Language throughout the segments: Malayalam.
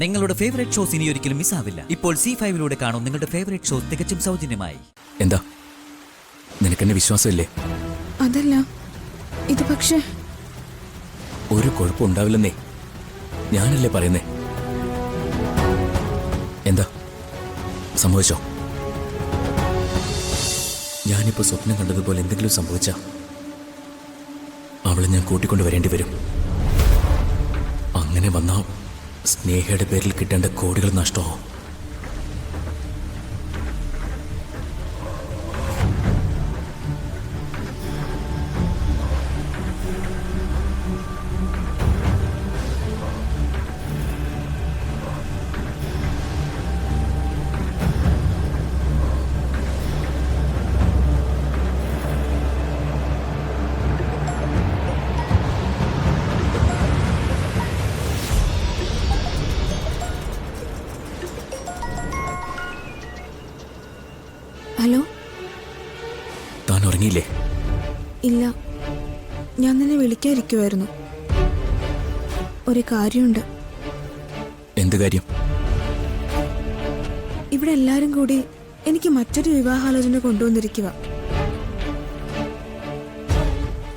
നിങ്ങളുടെ ഫേവറേറ്റ് ഷോസ് ഇനി ഒരിക്കലും മിസ്സാവില്ല. ഇപ്പോൾ C5 കാണും നിങ്ങളുടെ ഫേവറേറ്റ് ഷോസ് തികച്ചും സൗജന്യമായി. എന്താ നിനക്കെന്നെ വിശ്വാസമില്ലേ? അതല്ല, ഇത് പക്ഷേ ഒരു കുഴപ്പമുണ്ടാവില്ലെന്നേ ഞാനല്ലേ പറയുന്നേ. എന്താ സംഭവിച്ചോ? ഞാനിപ്പോ സ്വപ്നം കണ്ടതുപോലെ എന്തെങ്കിലും സംഭവിച്ചാ അവളെ ഞാൻ കൂട്ടിക്കൊണ്ട് വരേണ്ടി വരും. അങ്ങനെ വന്നാ സ്നേഹയുടെ പേരിൽ കിട്ടേണ്ട കോടികൾ നഷ്ടമാവും. ഹലോ, താൻ ഉറങ്ങിയില്ലേ? ഇല്ല, ഞാൻ നിന്നെ വിളിക്കാതിരിക്കുമായിരുന്നു. ഒരു കാര്യമുണ്ട്. എന്ത് കാര്യം? ഇവിടെ എല്ലാരും കൂടി എനിക്ക് മറ്റൊരു വിവാഹാലോചന കൊണ്ടുവന്നിരിക്കുക.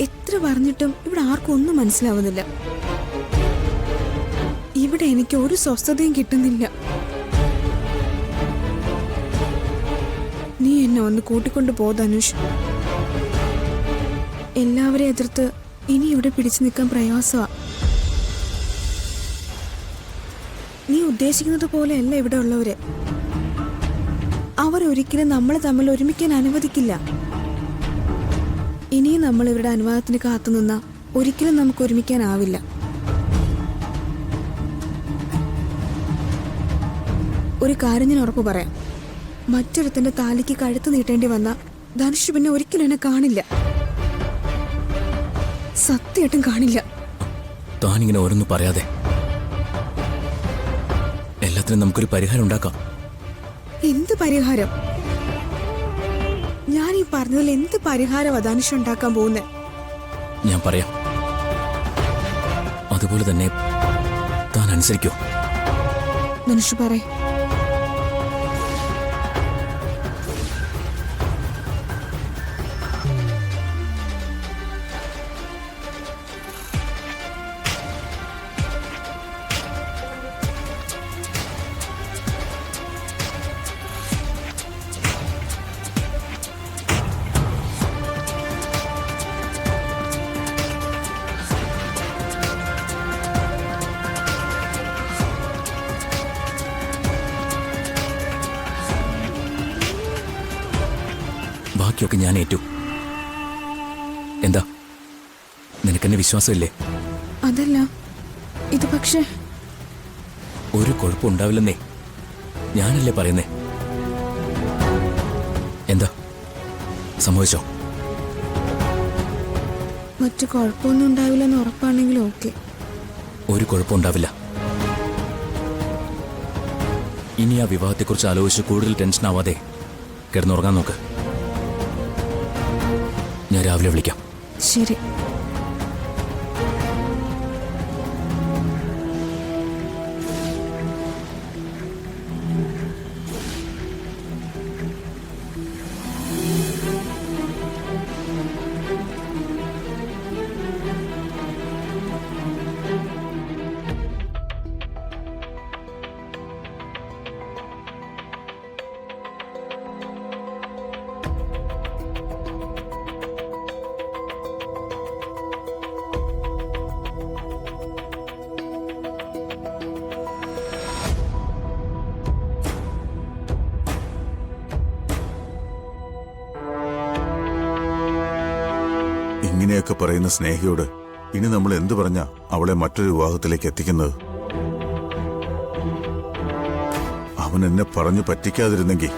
എത്ര പറഞ്ഞിട്ടും ഇവിടെ ആർക്കും ഒന്നും മനസ്സിലാവുന്നില്ല. ഇവിടെ എനിക്ക് ഒരു സ്വസ്ഥതയും കിട്ടുന്നില്ല. നീ എന്നെ ഒന്ന് കൂട്ടിക്കൊണ്ടു പോ ധനുഷ്. എല്ലാവരെയും എതിർത്ത് ഇനി ഇവിടെ പിടിച്ചു നിൽക്കാൻ പ്രയാസമാ. നീ ഉദ്ദേശിക്കുന്നത് പോലെയല്ല ഇവിടെ ഉള്ളവര്. അവരൊരിക്കലും നമ്മളെ തമ്മിൽ ഒരുമിക്കാൻ അനുവദിക്കില്ല. ഇനിയും നമ്മൾ ഇവരുടെ അനുവാദത്തിന് കാത്തുനിന്ന ഒരിക്കലും നമുക്ക് ഒരുമിക്കാനാവില്ല. ഒരു കാര്യം ഞാൻ ഉറപ്പ് പറയാം, മറ്റൊരുത്തന്റെ താലിക്ക് കഴുത്ത് നീട്ടേണ്ടി വന്ന ധനുഷ് പിന്നെ ഒരിക്കലും എന്നെ കാണില്ല. സത്യമായിട്ടും കാണില്ല. താനിങ്ങനെ ഓരോന്നും പറയാതെ, എല്ലാത്തിനും നമുക്കൊരു പരിഹാരം ഉണ്ടാക്കാം. എന്ത് പരിഹാരം? ഞാൻ ഈ പറഞ്ഞതിൽ എന്ത് പരിഹാരം ധനുഷ് ഉണ്ടാക്കാൻ പോകുന്നേ? ഞാൻ പറയാം. അതുപോലെ തന്നെ താൻ അനുസരിക്കോ? ധനുഷ് പറയേ. ബാക്കിയൊക്കെ ഞാൻ ഏറ്റു. എന്താ നിനക്കെന്നെ വിശ്വാസമില്ലേ? അതല്ല, ഇത് പക്ഷേ ഒരു കുഴപ്പമുണ്ടാവില്ലെന്നേ ഞാനല്ലേ പറയുന്നേ. എന്താ സംഭവിച്ചോ? മറ്റു കുഴപ്പമൊന്നും ഉണ്ടാവില്ലെന്ന് ഉറപ്പാണെങ്കിലും ഓക്കെ. ഒരു കുഴപ്പമുണ്ടാവില്ല. ഇനി ആ വിവാഹത്തെക്കുറിച്ച് ആലോചിച്ച് കൂടുതൽ ടെൻഷൻ ആവാതെ കിടന്നുറങ്ങാൻ നോക്ക്. ഞാൻ രാവിലെ വിളിക്കാം. ശരി. ഇങ്ങനെയൊക്കെ പറയുന്ന സ്നേഹയോട് ഇനി നമ്മൾ എന്തു പറഞ്ഞാ അവളെ മറ്റൊരു വിവാഹത്തിലേക്ക് എത്തിക്കുന്നത്? അവൻ എന്നെ പറഞ്ഞു പറ്റിക്കാതിരുന്നെങ്കിൽ,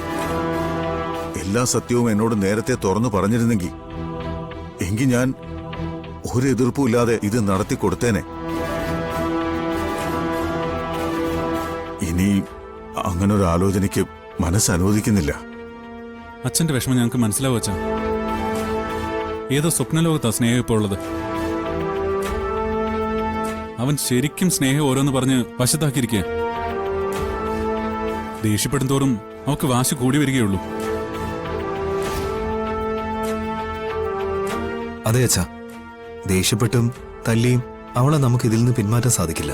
എല്ലാ സത്യവും എന്നോട് നേരത്തെ തുറന്നു പറഞ്ഞിരുന്നെങ്കിൽ, എങ്കിൽ ഞാൻ ഒരു എതിർപ്പുമില്ലാതെ ഇത് നടത്തി കൊടുത്തേനെ. ഇനി അങ്ങനൊരു ആലോചനയ്ക്ക് മനസ്സനുവദിക്കുന്നില്ല. അച്ഛന്റെ വിഷമം ഞങ്ങൾക്ക് മനസ്സിലാവും അച്ഛൻ. ഏതോ സ്വപ്നലോകത്താ സ്നേഹം ഇപ്പോൾ ഉള്ളത്. അവൻ ശരിക്കും സ്നേഹം ഓരോന്ന് പറഞ്ഞ് വശത്താക്കിയിരിക്കുക. ദേഷ്യപ്പെടും തോറും അവക്ക് വാശി കൂടി വരികയുള്ളൂ. അതെ അച്ഛാ, ദേഷ്യപ്പെട്ടും തല്ലിയും അവളെ നമുക്ക് ഇതിൽ നിന്ന് പിന്മാറ്റാൻ സാധിക്കില്ല.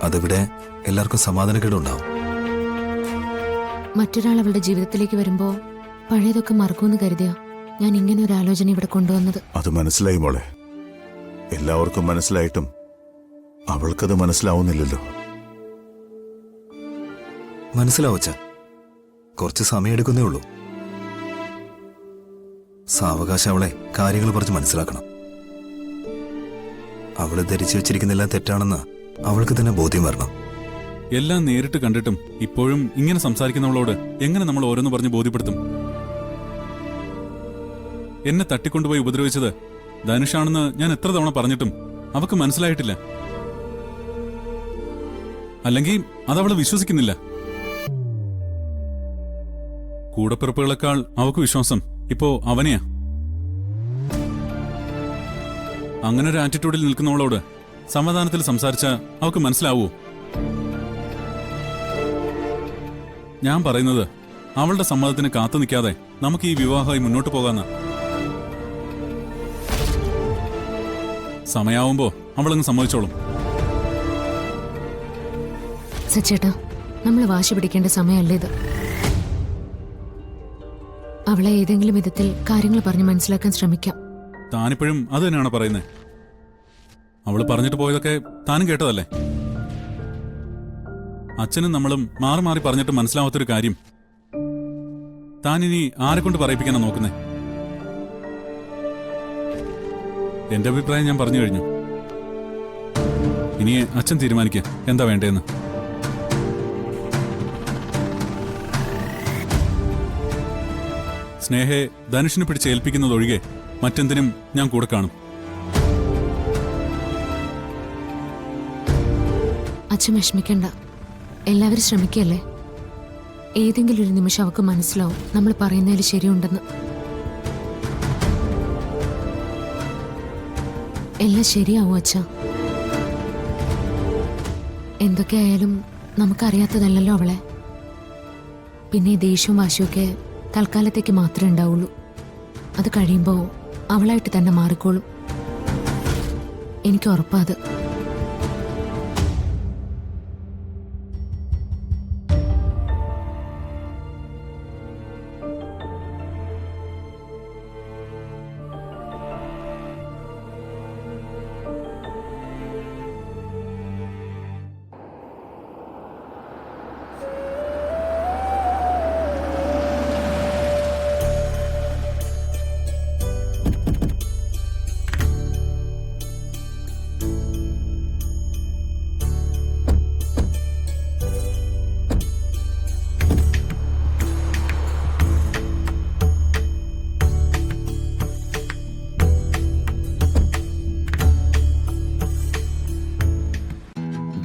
അതിവിടെ എല്ലാവർക്കും സമാധാനക്കേടുണ്ടാവും. മറ്റൊരാൾ അവളുടെ ജീവിതത്തിലേക്ക് വരുമ്പോ പഴയതൊക്കെ മറക്കുമെന്ന് കരുതിയ ഞാൻ ഇങ്ങനെ ഒരു ആലോചന ഇവിടെ കൊണ്ടുവന്നത്. അത് മനസ്സിലായി മോളെ. എല്ലാവർക്കും മനസ്സിലായിട്ടും അവൾക്കത് മനസ്സിലാവുന്നില്ലല്ലോ. മനസ്സിലാവും അച്ഛാ, കുറച്ച് സമയമെടുക്കുന്നേ ഉള്ളൂ. സാവകാശം അവളെ കാര്യങ്ങൾ പറഞ്ഞ് മനസ്സിലാക്കണം. അവള് ധരിച്ചു വെച്ചിരിക്കുന്നെല്ലാം തെറ്റാണെന്ന് അവൾക്ക് തന്നെ ബോധ്യം വരണം. എല്ലാം നേരിട്ട് കണ്ടിട്ടും ഇപ്പോഴും ഇങ്ങനെ സംസാരിക്കുന്നവളോട് എങ്ങനെ നമ്മൾ ഓരോന്ന് പറഞ്ഞ് ബോധ്യപ്പെടുത്തും? എന്നെ തട്ടിക്കൊണ്ടുപോയി ഉപദ്രവിച്ചത് ധനുഷാണെന്ന് ഞാൻ എത്ര തവണ പറഞ്ഞിട്ടും അവക്ക് മനസ്സിലായിട്ടില്ല. അല്ലെങ്കിൽ അതവള് വിശ്വസിക്കുന്നില്ല. കൂടപ്പിറപ്പുകളെക്കാൾ അവക്ക് വിശ്വാസം ഇപ്പോ അവനെയാ. അങ്ങനെ ഒരു ആറ്റിറ്റ്യൂഡിൽ നിൽക്കുന്നവളോട് സമാധാനത്തിൽ സംസാരിച്ച അവക്ക് മനസ്സിലാവൂ? ഞാൻ പറയുന്നത് അവളുടെ സമ്മതത്തിന് കാത്തു നിൽക്കാതെ നമുക്ക് ഈ വിവാഹമായി മുന്നോട്ട് പോകാന്ന. സമയാവുമ്പോ അവളങ്ങ് സമ്മതിച്ചോളും. സച്ചേട്ടാ, നമ്മൾ വാശി പിടിക്കേണ്ട സമയമല്ല ഇത്. അവളെ ഏതെങ്കിലും വിധത്തിൽ കാര്യങ്ങൾ പറഞ്ഞ് മനസ്സിലാക്കാൻ ശ്രമിക്കാം. താനിപ്പോഴും അത് തന്നെയാണ് പറയുന്നത്. അവള് പറഞ്ഞിട്ട് പോയതൊക്കെ താനും കേട്ടതല്ലേ? അച്ഛനും നമ്മളും മാറി മാറി പറഞ്ഞിട്ട് മനസ്സിലാവാത്തൊരു കാര്യം താനിനി ആരെക്കൊണ്ട് പറയിപ്പിക്കാനാ നോക്കുന്നേ? എന്റെ അഭിപ്രായം ഞാൻ പറഞ്ഞു കഴിഞ്ഞു. ഇനി അച്ഛൻ തീരുമാനിക്കുക എന്താ വേണ്ടതെന്ന്. സ്നേഹയെ ധനുഷിനെ പിടിച്ച് ഏൽപ്പിക്കുന്നതൊഴികെ മറ്റെന്തിനും ഞാൻ കൂടെ കാണും. അച്ഛൻ വിഷമിക്കണ്ട, എല്ലാവരും ശ്രമിക്കല്ലേ. ഏതെങ്കിലും ഒരു നിമിഷം അവക്ക് മനസ്സിലാവും നമ്മൾ പറയുന്നതിൽ ശരിയുണ്ടെന്ന്. എല്ലാം ശരിയാവും അച്ഛ. എന്തൊക്കെയായാലും നമുക്കറിയാത്തതല്ലല്ലോ അവളെ. പിന്നെ ദേഷ്യവും വാശിയൊക്കെ തൽക്കാലത്തേക്ക് മാത്രമേ ഉണ്ടാവുള്ളൂ. അത് കഴിയുമ്പോൾ അവളായിട്ട് തന്നെ മാറിക്കോളും. എനിക്ക് ഉറപ്പാത്.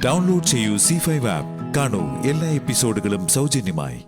ഡൗൺലോഡ് ചെയ്യൂ C5 ആപ്പ്. കാണൂ എല്ലാ എപ്പിസോഡുകളും സൗജന്യമായി.